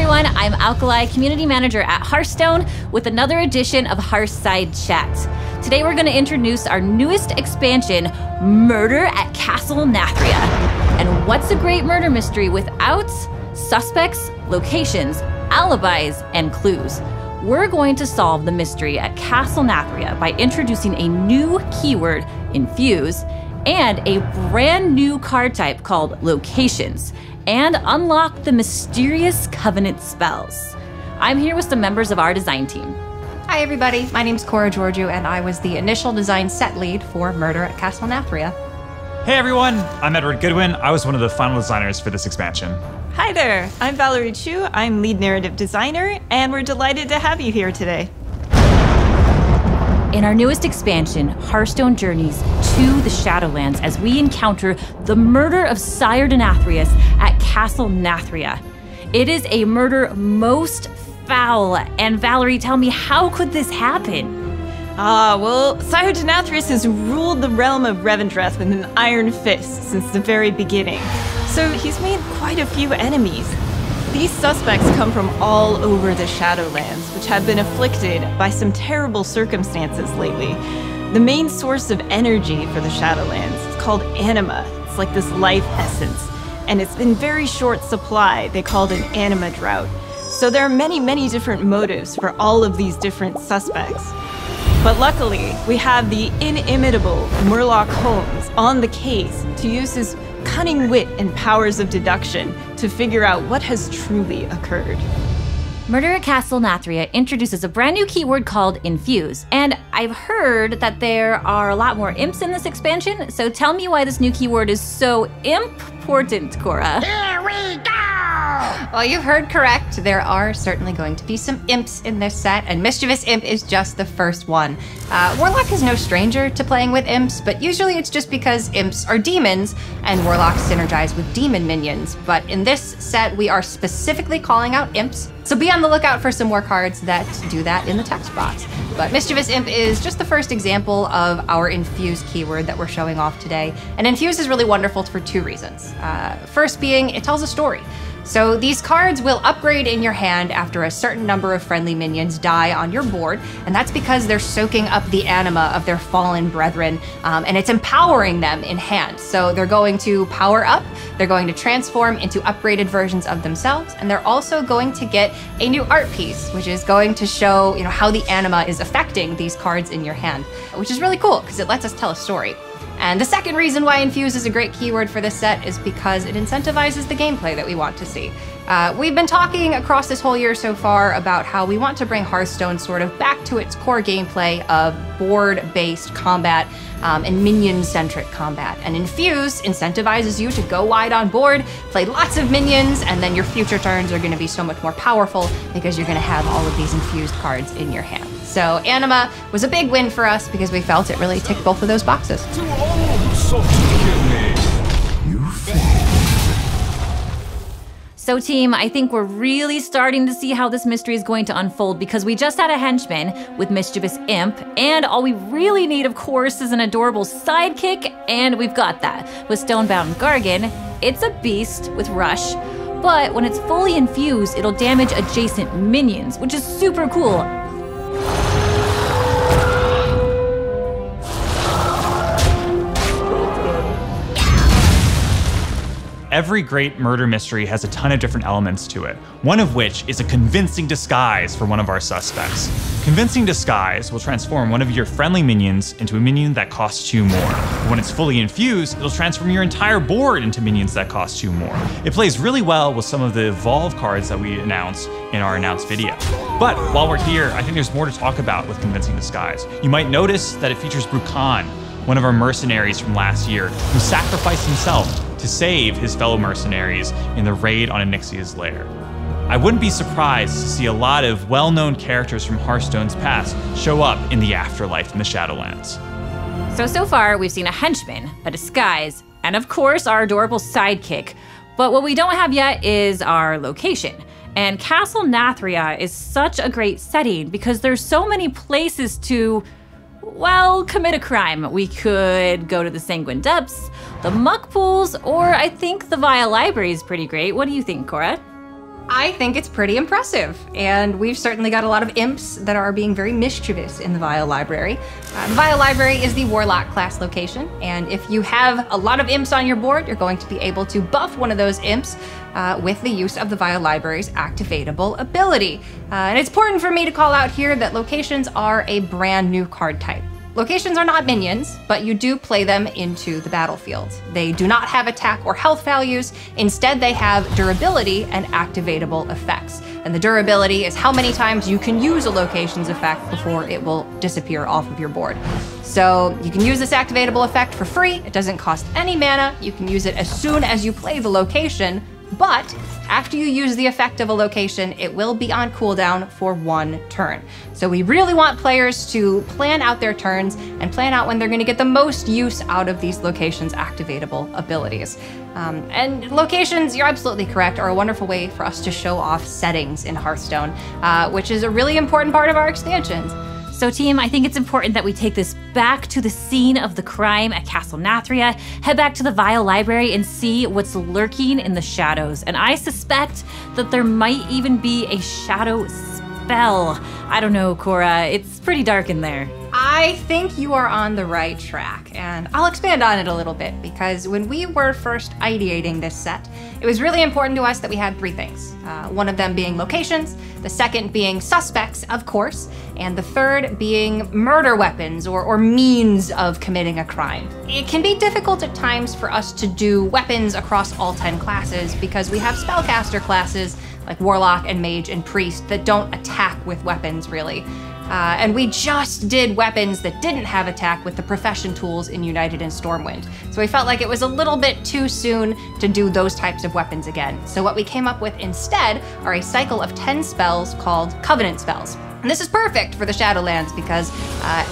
everyone, I'm Alkali, Community Manager at Hearthstone, with another edition of Hearthside Chat. Today we're going to introduce our newest expansion, Murder at Castillo Nathria. And what's a great murder mystery without suspects, locations, alibis, and clues? We're going to solve the mystery at Castillo Nathria by introducing a new keyword, infuse, and a brand new card type called locations, and unlock the mysterious covenant spells. I'm here with some members of our design team. Hi everybody, my name's Cora Georgiou and I was the initial design set lead for Murder at Castillo Nathria. Hey everyone, I'm Goodwin. I was one of the final designers for this expansion. Hi there, I'm Valerie Chu. I'm lead narrative designer, and we're delighted to have you here today. In our newest expansion, Hearthstone journeys to the Shadowlands as we encounter the murder of Sire Denathrius at Castillo Nathria. It is a murder most foul, and Valerie, tell me, how could this happen? Well, Sire Denathrius has ruled the realm of Revendreth with an iron fist since the very beginning, so he's made quite a few enemies. These suspects come from all over the Shadowlands, which have been afflicted by some terrible circumstances lately. The main source of energy for the Shadowlands is called anima. It's like this life essence, and it's in very short supply. They call it an anima drought. So there are many, many different motives for all of these different suspects. But luckily, we have the inimitable Murloc Holmes on the case to use his cunning wit and powers of deduction to figure out what has truly occurred. Murder at Castillo Nathria introduces a brand new keyword called infuse, and I've heard that there are a lot more imps in this expansion, so tell me why this new keyword is so important, Cora. Here we go! Well, you've heard correct. There are certainly going to be some imps in this set, and Mischievous Imp is just the first one. Warlock is no stranger to playing with imps, but usually it's just because imps are demons, and Warlocks synergize with demon minions. But in this set, we are specifically calling out imps, so be on the lookout for some more cards that do that in the text box. But Mischievous Imp is just the first example of our infuse keyword that we're showing off today. And infuse is really wonderful for two reasons. First being, it tells a story. So these cards will upgrade in your hand after a certain number of friendly minions die on your board, and that's because they're soaking up the anima of their fallen brethren, and it's empowering them in hand. So they're going to power up, they're going to transform into upgraded versions of themselves, and they're also going to get a new art piece, which is going to show, how the anima is affecting these cards in your hand, which is really cool because it lets us tell a story. And the second reason why infuse is a great keyword for this set is because it incentivizes the gameplay that we want to see. We've been talking across this whole year so far about how we want to bring Hearthstone sort of back to its core gameplay of board-based combat and minion-centric combat. And infuse incentivizes you to go wide on board, play lots of minions, and then your future turns are going to be so much more powerful because you're going to have all of these infused cards in your hand. So Anima was a big win for us because we felt it really ticked both of those boxes. To all who sought to kill me, you failed. So team, I think we're really starting to see how this mystery is going to unfold because we just had a henchman with Mischievous Imp, and all we really need, of course, is an adorable sidekick, and we've got that. With Stonebound Gargan, it's a beast with Rush, but when it's fully infused, it'll damage adjacent minions, which is super cool. Every great murder mystery has a ton of different elements to it, one of which is a convincing disguise for one of our suspects. Convincing disguise will transform one of your friendly minions into a minion that costs you more. When it's fully infused, it'll transform your entire board into minions that cost you more. It plays really well with some of the evolve cards that we announced in our announced video. But while we're here, I think there's more to talk about with Convincing Disguise. You might notice that it features Brukan, one of our mercenaries from last year, who sacrificed himself to save his fellow mercenaries in the raid on Onyxia's lair. I wouldn't be surprised to see a lot of well-known characters from Hearthstone's past show up in the afterlife in the Shadowlands. So far we've seen a henchman, a disguise, and of course our adorable sidekick. But what we don't have yet is our location. And Castillo Nathria is such a great setting because there's so many places to, well, commit a crime. We could go to the Sanguine Depths, the Muck Pools, or I think the Vile Library is pretty great. What do you think, Cora? I think it's pretty impressive, and we've certainly got a lot of imps that are being very mischievous in the Vial Library. The Vial Library is the Warlock class location, and if you have a lot of imps on your board, you're going to be able to buff one of those imps with the use of the Vial Library's activatable ability. And it's important for me to call out here that locations are a brand new card type. Locations are not minions, but you do play them into the battlefield. They do not have attack or health values. Instead, they have durability and activatable effects. And the durability is how many times you can use a location's effect before it will disappear off of your board. So you can use this activatable effect for free. It doesn't cost any mana. You can use it as soon as you play the location, but after you use the effect of a location, it will be on cooldown for 1 turn. So we really want players to plan out their turns and plan out when they're going to get the most use out of these locations' activatable abilities. And locations, you're absolutely correct, are a wonderful way for us to show off settings in Hearthstone, which is a really important part of our expansions. So team, I think it's important that we take this back to the scene of the crime at Castle Nathria, head back to the Vial Library and see what's lurking in the shadows. And I suspect that there might even be a shadow spell. I don't know, Cora, it's pretty dark in there. I think you are on the right track, and I'll expand on it a little bit, because when we were first ideating this set, it was really important to us that we had 3 things. One of them being locations, the second being suspects, of course, and the third being murder weapons or means of committing a crime. It can be difficult at times for us to do weapons across all 10 classes because we have spellcaster classes like Warlock and Mage and Priest that don't attack with weapons really. And we just did weapons that didn't have attack with the profession tools in United and Stormwind. So we felt like it was a little bit too soon to do those types of weapons again. So what we came up with instead are a cycle of 10 spells called Covenant spells. And this is perfect for the Shadowlands because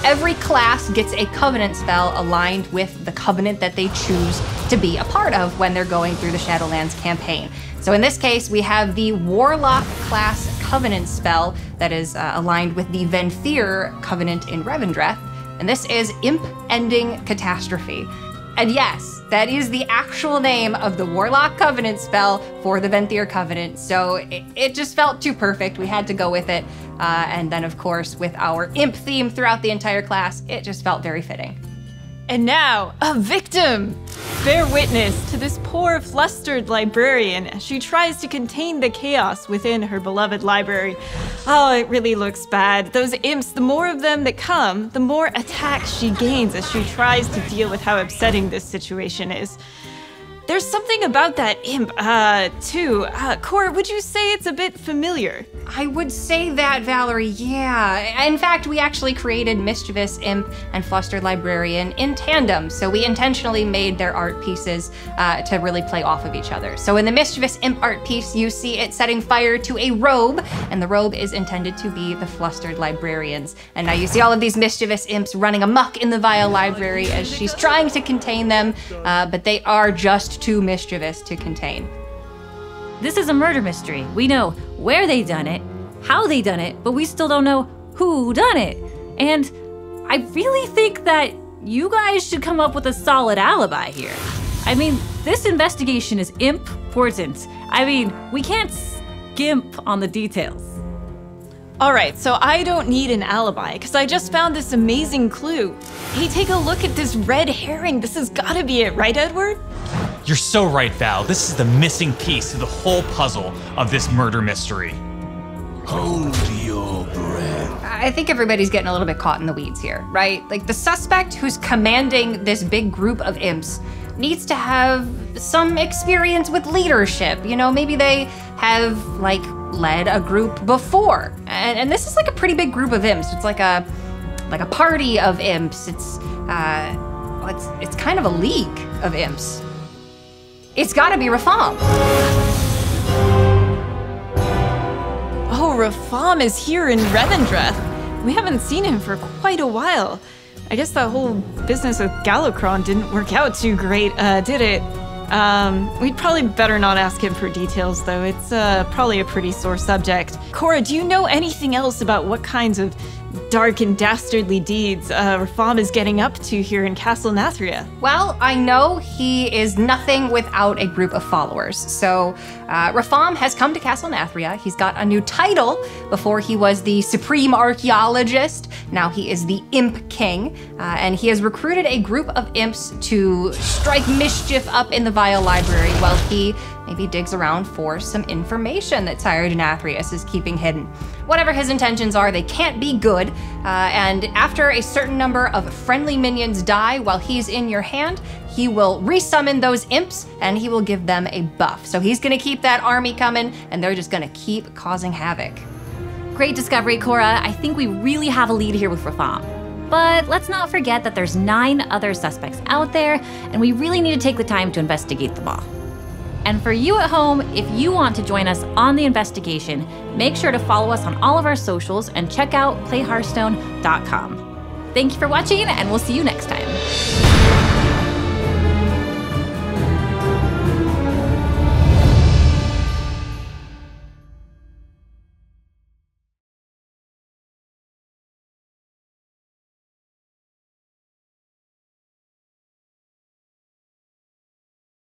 every class gets a Covenant spell aligned with the Covenant that they choose to be a part of when they're going through the Shadowlands campaign. So in this case, we have the Warlock class Covenant spell that is aligned with the Venthyr Covenant in Revendreth, and this is Imp Ending Catastrophe. And yes, that is the actual name of the Warlock Covenant spell for the Venthyr Covenant, so it just felt too perfect. We had to go with it, and then of course, with our Imp theme throughout the entire class, it just felt very fitting. And now, a victim! Bear witness to this poor, flustered librarian as she tries to contain the chaos within her beloved library. Oh, it really looks bad. Those imps, the more of them that come, the more attacks she gains as she tries to deal with how upsetting this situation is. There's something about that imp, too. Cora, would you say it's a bit familiar? I would say that, Valerie, yeah. In fact, we actually created Mischievous Imp and Flustered Librarian in tandem, so we intentionally made their art pieces to really play off of each other. So in the Mischievous Imp art piece, you see it setting fire to a robe, and the robe is intended to be the Flustered Librarians. And now you see all of these Mischievous Imps running amok in the Vial Library as she's trying to contain them, but they are just too mischievous to contain. This is a murder mystery. We know where they done it, how they done it, but we still don't know who done it. And I really think that you guys should come up with a solid alibi here. I mean, this investigation is important. I mean, we can't skimp on the details. All right, so I don't need an alibi because I just found this amazing clue. Hey, take a look at this red herring. This has gotta be it, right, Edward? You're so right, Val. This is the missing piece to the whole puzzle of this murder mystery. Hold your breath. I think everybody's getting a little bit caught in the weeds here, right? Like the suspect who's commanding this big group of imps needs to have some experience with leadership. You know, maybe they have like led a group before. And this is like a pretty big group of imps. It's like a party of imps. It's kind of a league of imps. It's gotta be Rafam. Oh, Rafam is here in Revendreth. We haven't seen him for quite a while. I guess that whole business with Gallocron didn't work out too great, did it? We'd probably better not ask him for details, though. It's probably a pretty sore subject. Cora, do you know anything else about what kinds of dark and dastardly deeds Rafam is getting up to here in Castle Nathria? Well, I know he is nothing without a group of followers. So Rafam has come to Castle Nathria. He's got a new title. Before he was the Supreme Archaeologist. Now he is the Imp King. And he has recruited a group of imps to strike mischief up in the Vile Library while he maybe digs around for some information that Sire Denathrius is keeping hidden. Whatever his intentions are, they can't be good. And after a certain number of friendly minions die while he's in your hand, he will resummon those imps and he will give them a buff. So he's gonna keep that army coming and they're just gonna keep causing havoc. Great discovery, Cora. I think we really have a lead here with Rafam. But let's not forget that there's 9 other suspects out there, and we really need to take the time to investigate them all. And for you at home, if you want to join us on the investigation, make sure to follow us on all of our socials and check out playhearthstone.com. Thank you for watching, and we'll see you next time.